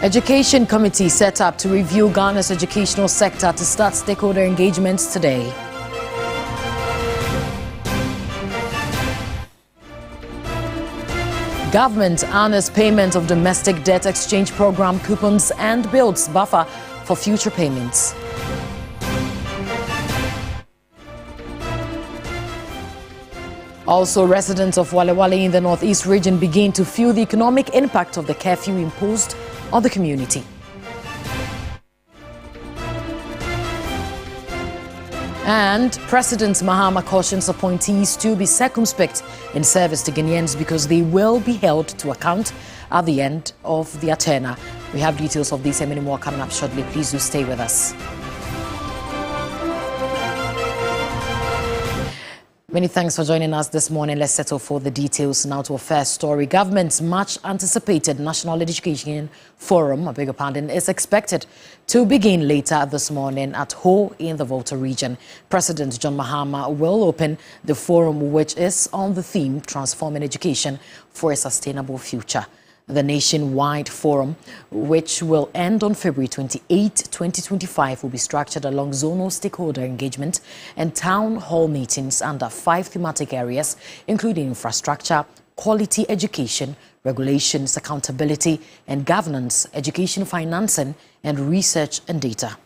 Education committee set up to review Ghana's educational sector to start stakeholder engagements today. Government honors payment of domestic debt exchange program coupons and builds buffer for future payments. Also, residents of Walewale in the northeast region begin to feel the economic impact of the curfew imposed on the community. And President Mahama cautions appointees to be circumspect in service to Ghanaians because they will be held to account at the end of their tenure. We have details of this and many more coming up shortly. Please do stay with us. Many thanks for joining us this morning. Let's settle for the details now to a first story. Government's much anticipated National Education Forum, is expected to begin later this morning at Ho in the Volta region. President John Mahama will open the forum, which is on the theme Transforming Education for a Sustainable Future. The nationwide forum, which will end on February 28, 2025, will be structured along zonal stakeholder engagement and town hall meetings under 5 thematic areas, including infrastructure, quality education, regulations, accountability and governance, education financing, and research and data.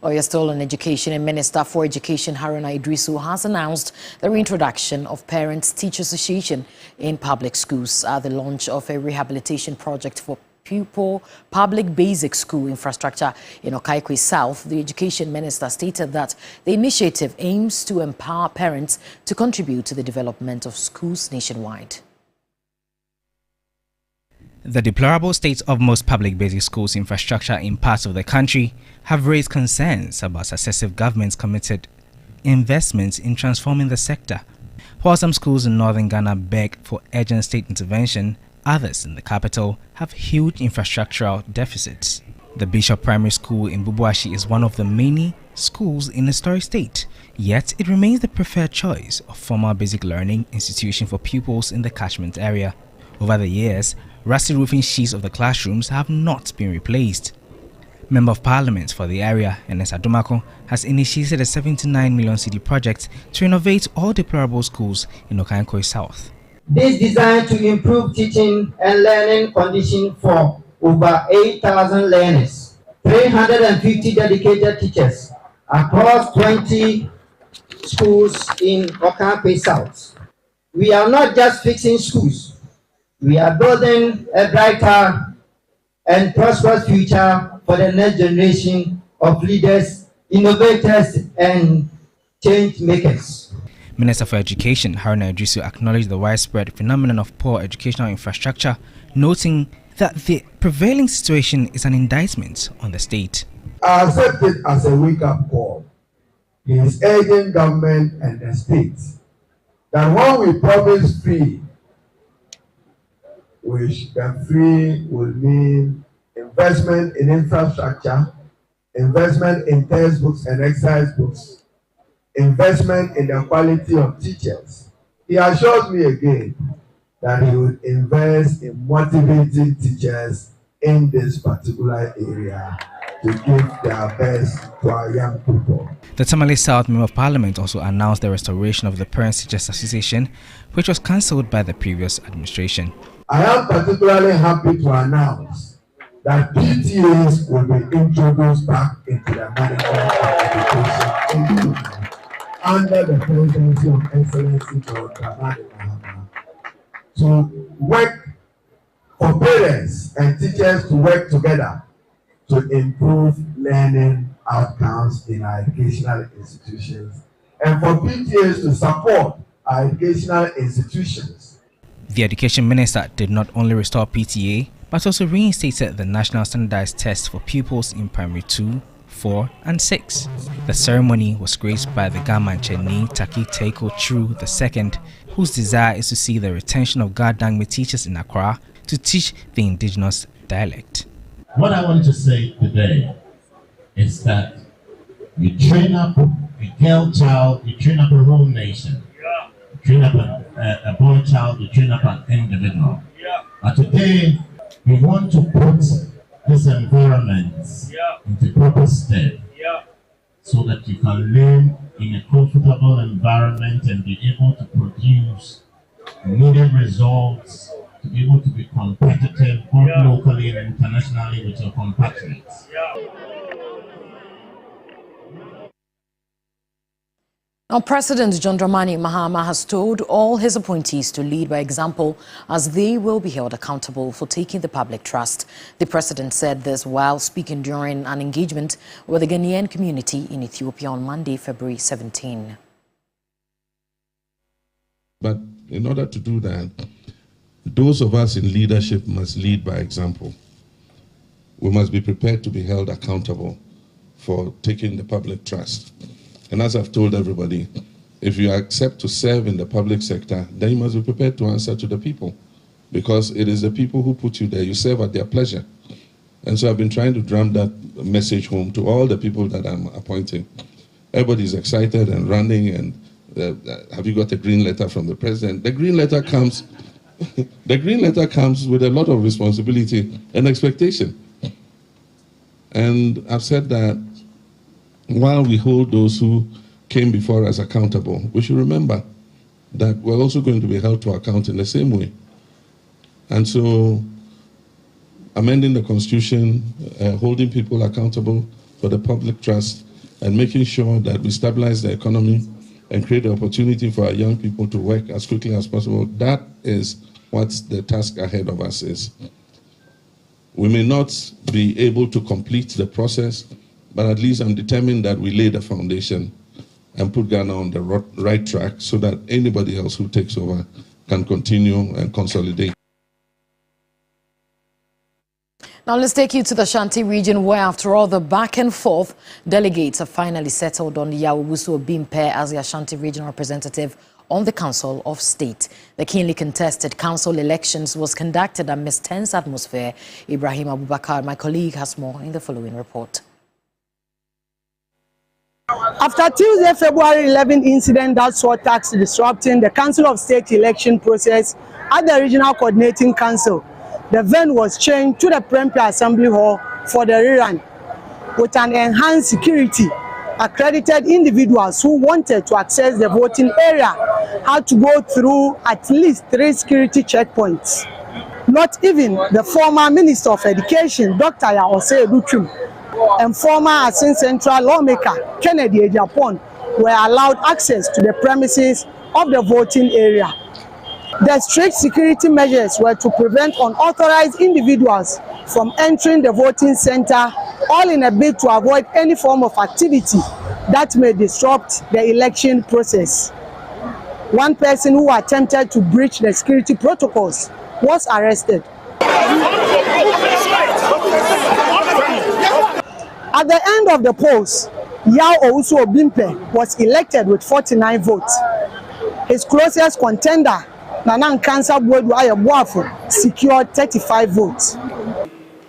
Oyo still on education, and Minister for Education Haruna Idrisu has announced the reintroduction of Parents Teacher Association in public schools at the launch of a rehabilitation project for pupil public basic school infrastructure in Okaikwe South. The Education Minister stated that the initiative aims to empower parents to contribute to the development of schools nationwide. The deplorable state of most public basic schools infrastructure in parts of the country have raised concerns about successive governments' committed investments in transforming the sector. While some schools in northern Ghana beg for urgent state intervention, others in the capital have huge infrastructural deficits. The Bishop Primary School in Bubuashi is one of the many schools in the historic state, yet it remains the preferred choice of formal basic learning institution for pupils in the catchment area. Over the years, rusty roofing sheets of the classrooms have not been replaced. Member of Parliament for the area, Enesa Dumako, has initiated a 79 million cedi project to renovate all deplorable schools in Okaikwe South. This is designed to improve teaching and learning conditions for over 8,000 learners, 350 dedicated teachers across 20 schools in Okaikwe South. We are not just fixing schools. We are building a brighter and prosperous future for the next generation of leaders, innovators, and change makers. Minister for Education Haruna Idrisu acknowledged the widespread phenomenon of poor educational infrastructure, noting that the prevailing situation is an indictment on the state. I accept it as a wake-up call. He is urging government and the states that when we promise free, which the free will mean investment in infrastructure, investment in textbooks and exercise books, investment in the quality of teachers. He assures me again that he will invest in motivating teachers in this particular area to give their best to our young people. The Tamale South Member of Parliament also announced the restoration of the Parents Teachers Association, which was cancelled by the previous administration. I am particularly happy to announce that PTAs will be introduced back into the management of education under the presidency of Excellency Dr. Mahama, to work for parents and teachers to work together to improve learning outcomes in our educational institutions and for PTAs to support our educational institutions. The Education Minister did not only restore PTA, but also reinstated the National Standardized Test for pupils in Primary 2, 4, and 6. The ceremony was graced by the Gamancheni Taki Teiko Chru II, whose desire is to see the retention of Gardangme teachers in Accra to teach the indigenous dialect. What I want to say today is that you train up a girl child, you train up a whole nation. train up a born child, you train up an individual. But today, we want to put this environment into proper state so that you can live in a comfortable environment and be able to produce needed results, to be able to be competitive both locally and internationally with your compatriots. Now, President John Dramani Mahama has told all his appointees to lead by example as they will be held accountable for taking the public trust. The president said this while speaking during an engagement with the Ghanaian community in Ethiopia on Monday, February 17. But in order to do that, those of us in leadership must lead by example. We must be prepared to be held accountable for taking the public trust. And as I've told everybody, if you accept to serve in the public sector, then you must be prepared to answer to the people, because it is the people who put you there. You serve at their pleasure. And so I've been trying to drum that message home to all the people that I'm appointing. Everybody's excited and running, and have you got a green letter from the president? The green letter comes, the green letter comes with a lot of responsibility and expectation. And I've said that while we hold those who came before us accountable, we should remember that we're also going to be held to account in the same way. And so, amending the Constitution, holding people accountable for the public trust, and making sure that we stabilize the economy and create the opportunity for our young people to work as quickly as possible, that is what the task ahead of us is. We may not be able to complete the process, but at least I'm determined that we lay the foundation and put Ghana on the right track so that anybody else who takes over can continue and consolidate. Now let's take you to the Ashanti region, where after all the back and forth, delegates have finally settled on Yawowusu Obimpe as the Ashanti regional representative on the Council of State. The keenly contested council elections was conducted amidst tense atmosphere. Ibrahim Abubakar, my colleague, has more in the following report. After Tuesday, February 11 incident that saw tax disrupting the Council of State election process at the Regional Coordinating Council, the venue was changed to the Prempeh Assembly Hall for the rerun. With an enhanced security, accredited individuals who wanted to access the voting area had to go through at least 3 security checkpoints. Not even the former Minister of Education, Dr. Yaose Edutrim, and former Asin Central lawmaker Kennedy Ejapon were allowed access to the premises of the voting area. The strict security measures were to prevent unauthorized individuals from entering the voting center, all in a bid to avoid any form of activity that may disrupt the election process. One person who attempted to breach the security protocols was arrested. At the end of the polls, Yawowusu Obimpe was elected with 49 votes. His closest contender, Nana Nkansa Boadu Ayeboafo, secured 35 votes.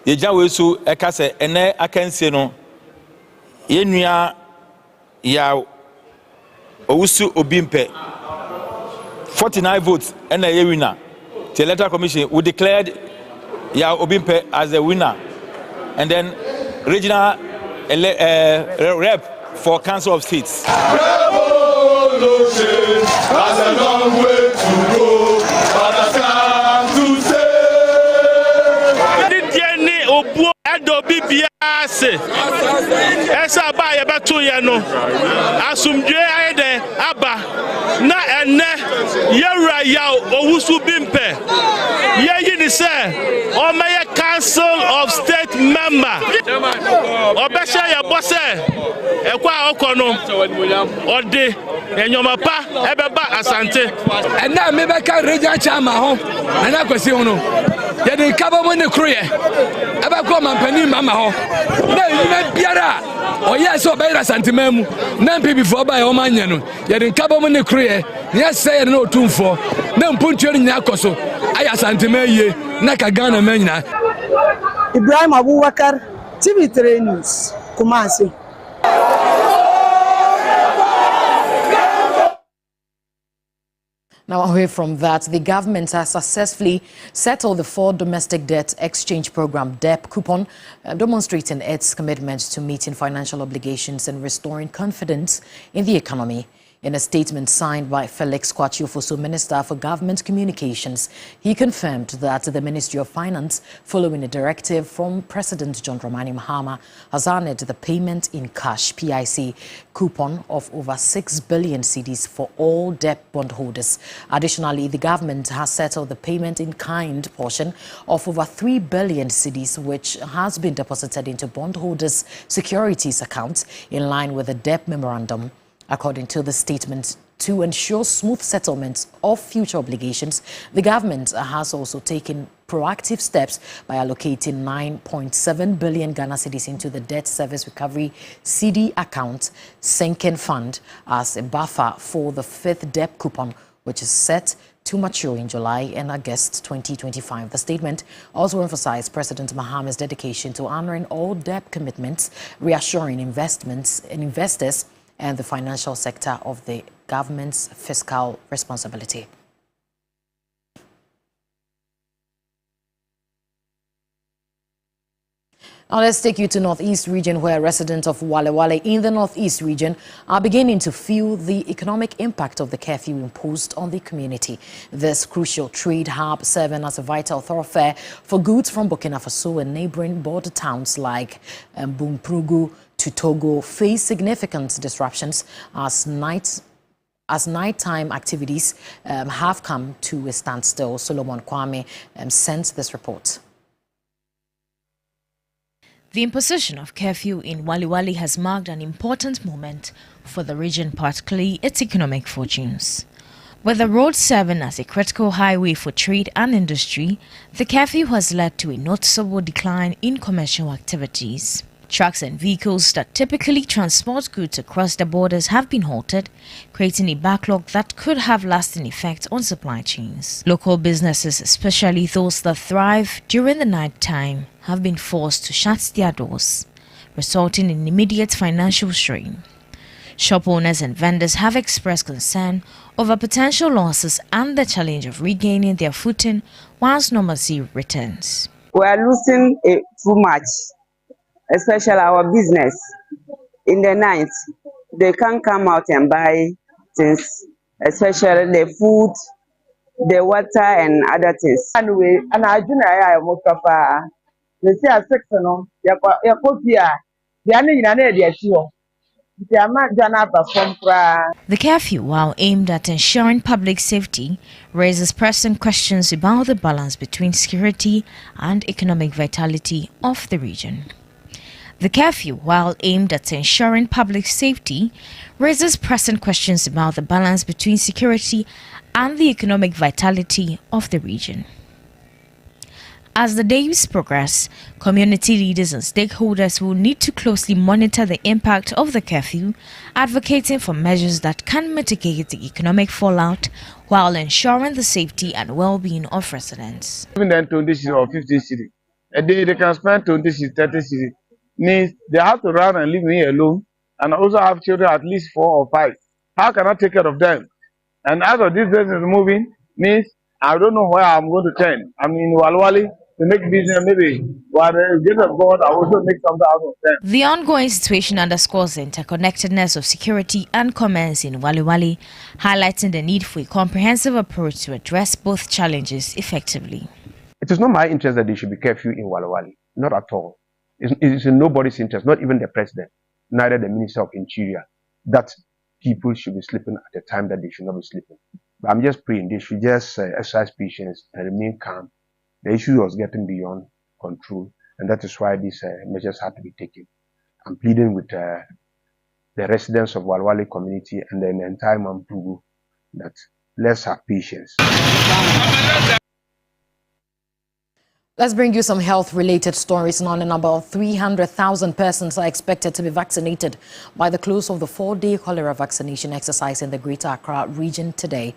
Yawowusu ekase ene akansie no yenua Yawowusu Obimpe 49 votes and a winner. The Electoral Commission we declared Yawowusu Obimpe as the winner, and then regional rep for Council of States. Revolution has a long way to go, but I stand to say. Edo bibiase esa ba ye beto ye no asumdwe ayede aba na ene yewura Yawowusu Obimpe ye ni se o meye Council of State member obesha ye bose ekwa okono ode enyomapa ebeba Asante ena mebeka regional chairman ho ana kwesi ho no ye de kabo mo ne kroye eba ko mampani mama ho na yina biara o yes o be Asante mamu na mpi before ba ye o manya no ye de kabo mo ne kroye ye say na otumfo na mpuntuo ni akoso aya Asante maye na ka Ghana manyina. Ibrahim Abubakar, TV3 News, Kumasi. Now, away from that, the government has successfully settled the 4 domestic debt exchange program DEP coupon, demonstrating its commitment to meeting financial obligations and restoring confidence in the economy. In a statement signed by Felix Kwachiofoso, Minister for Government Communications, he confirmed that the Ministry of Finance, following a directive from President John Dramani Mahama, has honored the payment in cash (PIC) coupon of over 6 billion cedis for all debt bondholders. Additionally, the government has settled the payment in kind portion of over 3 billion cedis, which has been deposited into bondholders' securities accounts in line with the debt memorandum. According to the statement, to ensure smooth settlement of future obligations, the government has also taken proactive steps by allocating 9.7 billion Ghana cedis into the debt service recovery CD account sinking fund as a buffer for the 5th debt coupon, which is set to mature in July and August 2025. The statement also emphasized President Mahama's dedication to honoring all debt commitments, reassuring investors and the financial sector of the government's fiscal responsibility. Now let's take you to Northeast region, where residents of Walewale in the Northeast region are beginning to feel the economic impact of the curfew imposed on the community. This crucial trade hub, serving as a vital thoroughfare for goods from Burkina Faso and neighboring border towns like Bumprugu to Togo, face significant disruptions as nighttime activities have come to a standstill. Solomon Kwame sent this report. The imposition of curfew in Walewale has marked an important moment for the region, particularly its economic fortunes. With the road serving as a critical highway for trade and industry, the curfew has led to a noticeable decline in commercial activities. Trucks and vehicles that typically transport goods across the borders have been halted, creating a backlog that could have lasting effects on supply chains. Local businesses, especially those that thrive during the night time, have been forced to shut their doors, resulting in immediate financial strain. Shop owners and vendors have expressed concern over potential losses and the challenge of regaining their footing once normalcy returns. We are losing too much. Especially our business. In the night, they can't come out and buy things, especially the food, the water, and other things. Anyway, and I do not most of they say a section of the curfew, while aimed at ensuring public safety, raises pressing questions about the balance between security and economic vitality of the region. The curfew, while aimed at ensuring public safety, raises pressing questions about the balance between security and the economic vitality of the region. As the days progress, community leaders and stakeholders will need to closely monitor the impact of the curfew, advocating for measures that can mitigate the economic fallout while ensuring the safety and well-being of residents. Even then 20 cities or 50 cities, a day they can spend 20 cities, 30 cities. Means they have to run and leave me alone, and also have children at least 4 or 5. How can I take care of them? And as of this business moving, means I don't know where I'm going to turn. I mean, Walewale to make business, maybe, but the grace of God, I also make something out of them. The ongoing situation underscores the interconnectedness of security and commerce in Walewale, highlighting the need for a comprehensive approach to address both challenges effectively. It is not my interest that there should be curfew in Walewale, not at all. It's in nobody's interest, not even the president, neither the Minister of Interior, that people should be sleeping at the time that they should not be sleeping. But I'm just praying they should just exercise patience and remain calm. The issue was getting beyond control, and that is why these measures had to be taken. I'm pleading with the residents of Walewale community and the entire Bumprugu that let's have patience. Let's bring you some health-related stories now. About 300,000 persons are expected to be vaccinated by the close of the 4-day cholera vaccination exercise in the Greater Accra region today.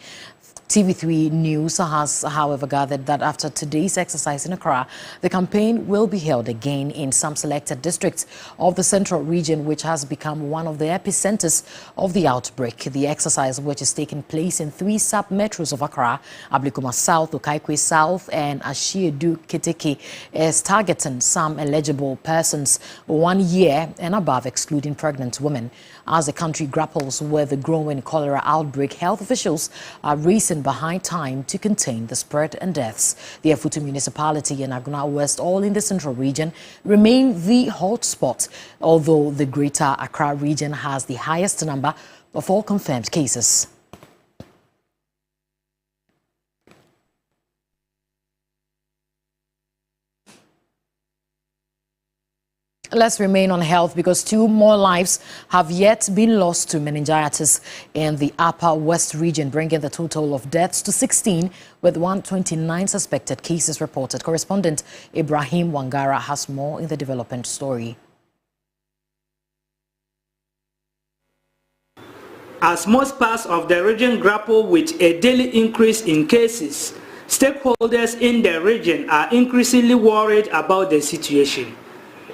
TV3 News has, however, gathered that after today's exercise in Accra, the campaign will be held again in some selected districts of the central region, which has become one of the epicenters of the outbreak. The exercise, which is taking place in 3 sub-metros of Accra, Ablikuma South, Okaikwe South, and Ashiedu Keteke, is targeting some eligible persons 1 year and above, excluding pregnant women. As the country grapples with the growing cholera outbreak, health officials are racing behind time to contain the spread and deaths. The Afutu municipality and Aguna West, all in the central region, remain the hotspot, although the greater Accra region has the highest number of all confirmed cases. Let's remain on health because 2 more lives have yet been lost to meningitis in the Upper West region, bringing the total of deaths to 16, with 129 suspected cases reported. Correspondent Ibrahim Wangara has more in the development story. As most parts of the region grapple with a daily increase in cases, stakeholders in the region are increasingly worried about the situation.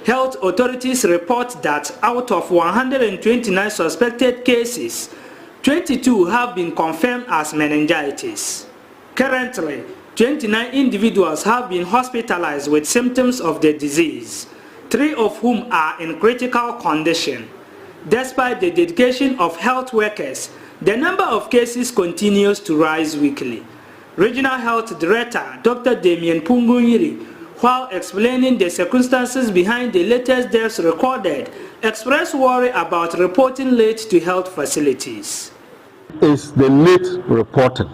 Health authorities report that out of 129 suspected cases, 22 have been confirmed as meningitis. Currently, 29 individuals have been hospitalized with symptoms of the disease, 3 of whom are in critical condition. Despite the dedication of health workers, the number of cases continues to rise weekly. Regional Health Director Dr. Damien Pungunyiri, while explaining the circumstances behind the latest deaths recorded, expressed worry about reporting late to health facilities. Is the late reporting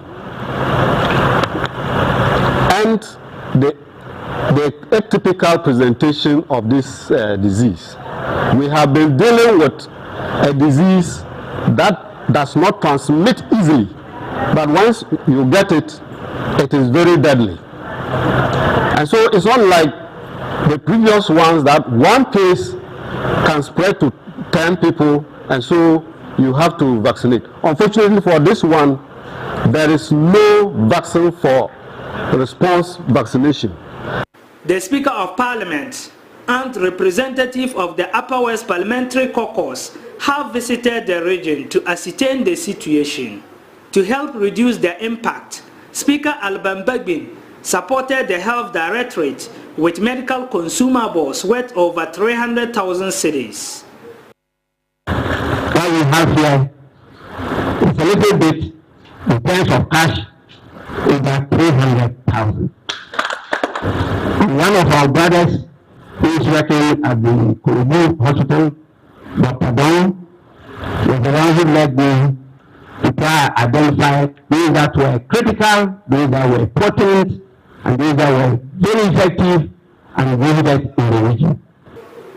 and the atypical presentation of this disease. We have been dealing with a disease that does not transmit easily, but once you get it, it is very deadly. And so it's not like the previous ones that one case can spread to 10 people, and so you have to vaccinate. Unfortunately for this one, there is no vaccine for response vaccination. The Speaker of Parliament and representative of the Upper West Parliamentary Caucus have visited the region to ascertain the situation. To help reduce the impact, Speaker Alban Bagbin supported the Health Directorate with medical consumables worth over 300,000 cedis. What we have here is a little bit in terms of cash, over 300,000. One of our brothers who is working at the Kulubu Hospital, Dr. Don, was the one who led me to try to identify those that were critical, those that were potent, and those that were very effective and visited in the region.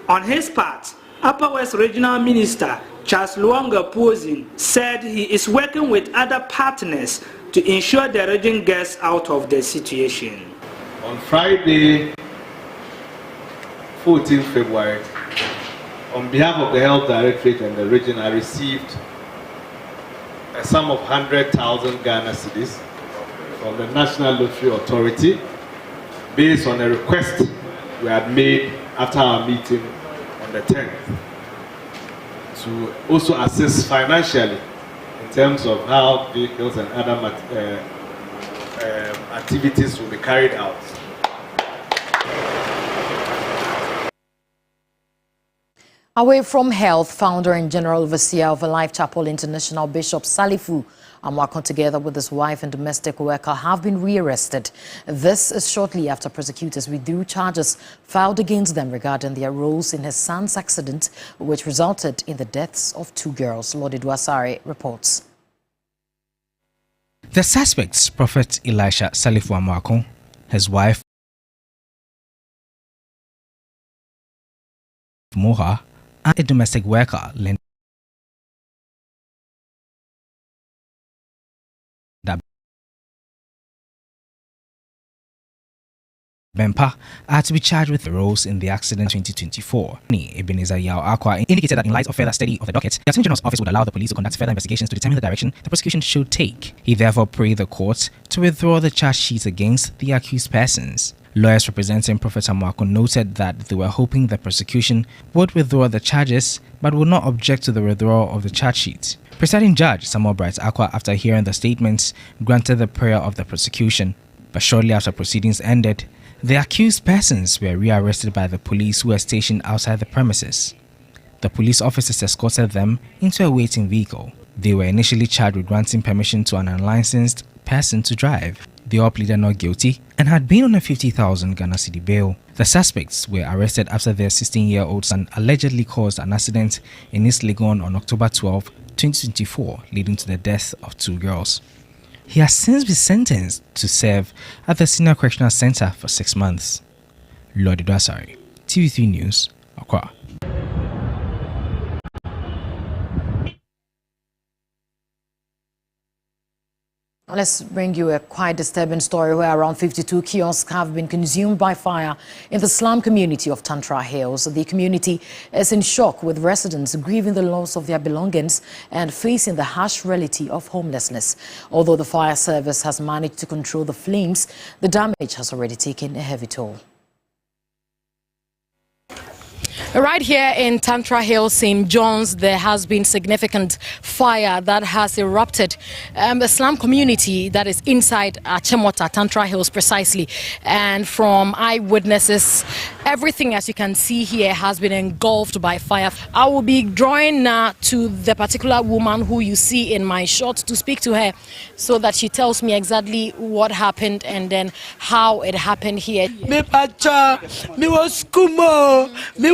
On his part, Upper West Regional Minister Charles Luanga Pozin said he is working with other partners to ensure the region gets out of the situation. On Friday, 14th February, on behalf of the Health Directorate and the region, I received a sum of 100,000 Ghana cedis from the National Lottery Authority based on a request we had made after our meeting on the 10th to also assist financially in terms of how vehicles and other activities will be carried out. Away from health, founder and general overseer of a Life Chapel International, Bishop Salifu Amwakon, together with his wife and domestic worker, have been rearrested. This is shortly after prosecutors withdrew charges filed against them regarding their roles in his son's accident, which resulted in the deaths of 2 girls. Lord Edwasare reports. The suspects, Prophet Elisha Salifu Amwakon, his wife Moha, and a domestic worker, Linda Bempa are to be charged with roles in the accident 2024. Ebenezer Yao Akwa indicated that in light of further study of the docket, the Attorney General's office would allow the police to conduct further investigations to determine the direction the prosecution should take. He therefore prayed the court to withdraw the charge sheets against the accused persons. Lawyers representing Prophet Amwako noted that they were hoping the prosecution would withdraw the charges but would not object to the withdrawal of the charge sheet. Presiding Judge Samuel Bright Akwa, after hearing the statements, granted the prayer of the prosecution. But shortly after proceedings ended, the accused persons were rearrested by the police who were stationed outside the premises. The police officers escorted them into a waiting vehicle. They were initially charged with granting permission to an unlicensed person to drive. They all pleaded not guilty and had been on a 50,000 Ghana cedi bail. The suspects were arrested after their 16-year-old son allegedly caused an accident in East Legon on October 12, 2024, leading to the death of 2 girls. He has since been sentenced to serve at the Senior Correctional Center for 6 months. Lord Idwasari, TV3 News, Accra. Let's bring you a quite disturbing story where around 52 kiosks have been consumed by fire in the slum community of Tantra Hills. The community is in shock, with residents grieving the loss of their belongings and facing the harsh reality of homelessness. Although the fire service has managed to control the flames, the damage has already taken a heavy toll. Right here in Tantra Hills, St. John's, there has been significant fire that has erupted. The slum community that is inside Chemota, Tantra Hills precisely. And from eyewitnesses, everything, as you can see here, has been engulfed by fire. I will be drawing now to the particular woman who you see in my shot to speak to her so that she tells me exactly what happened and then how it happened here. Me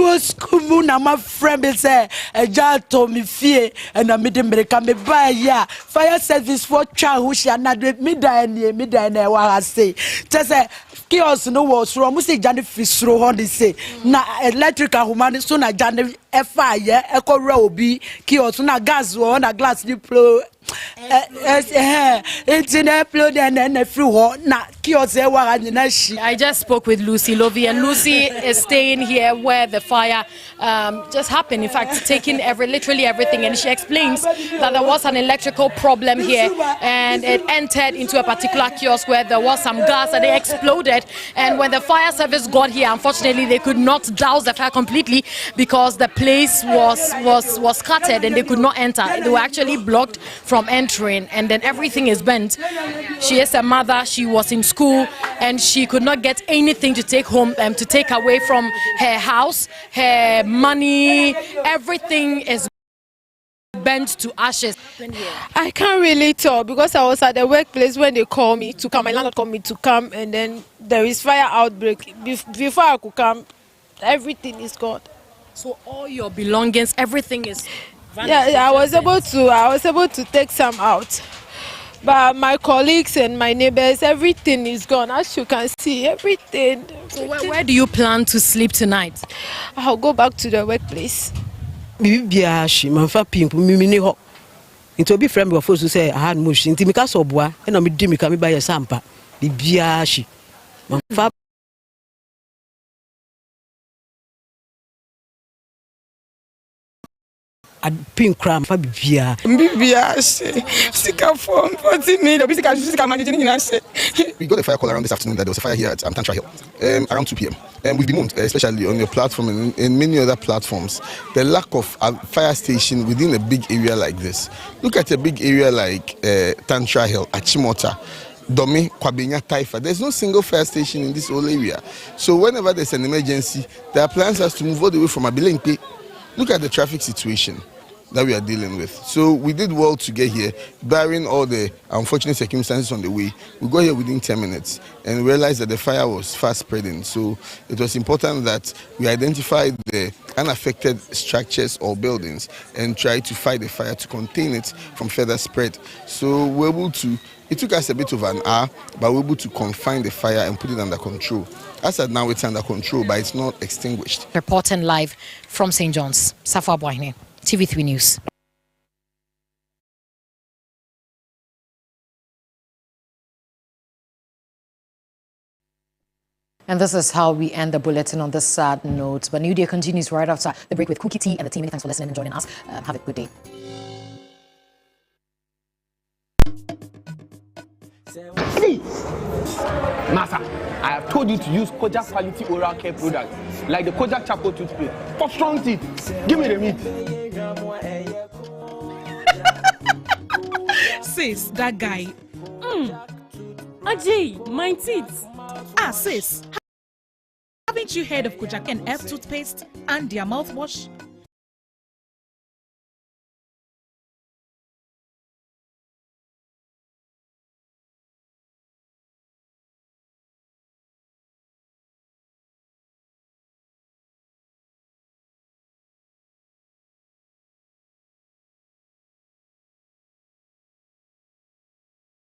was Kumu na my friend be say a jato me fear and a midimbreka me buy ya fire service for child who she another midday wa say just say chaos no was from say jani fisro on the say na electrical human so na jani fire echo obi chaos na gas or na glass diplo I just spoke with Lucy Lovey, and Lucy is staying here where the fire just happened. In fact, taking literally everything, and she explains that there was an electrical problem here, and it entered into a particular kiosk where there was some gas and it exploded. And when the fire service got here, unfortunately, they could not douse the fire completely because the place was scattered and they could not enter. They were actually blocked from entering, and then everything is burnt. She is a mother, she was in school, and she could not get anything to take home, to take away from her house, her money, everything is burnt to ashes. I can't really tell because I was at the workplace when they called me to come, my landlord called me to come, and then there is fire outbreak. Before I could come, everything is gone. So all your belongings, everything is vanished. Yeah, I was able to take some out. But my colleagues and my neighbors, everything is gone. As you can see, everything. So where do you plan to sleep tonight? I'll go back to the workplace. Into be friend before to say I had mush into because of bois and I'm dimmy by a sampa. The biashi. Pink cram for Bibia. We got a fire call around this afternoon that there was a fire here at Tantra Hill around 2 p.m. And we've been moved, especially on your platform and in many other platforms, the lack of a fire station within a big area like this. Look at a big area like Tantra Hill, Achimota, Dome, Kwabenya, Taifa. There's no single fire station in this whole area. So whenever there's an emergency, there are plans as to move all the way from Abilenke. Look at the traffic situation that we are dealing with. So we did well to get here, barring all the unfortunate circumstances on the way. We got here within 10 minutes and realized that the fire was fast spreading. So it was important that we identified the unaffected structures or buildings and try to fight the fire to contain it from further spread. So we're able to, it took us a bit of an hour, but we're able to confine the fire and put it under control. As of now, it's under control, but it's not extinguished. Reporting live from St. John's, Safa Boyne, TV3 News. And this is how we end the bulletin on this sad note. But New Day continues right after the break with Cookie Tea and the team. Many thanks for listening and joining us. Have a good day. Please, Master, I have told you to use Kojak quality oral care products like the Kojak Chapo toothpaste for strong teeth. Give me the meat. Sis, that guy. Ajay, my teeth. Sis, haven't you heard of Kojak and F toothpaste and their mouthwash?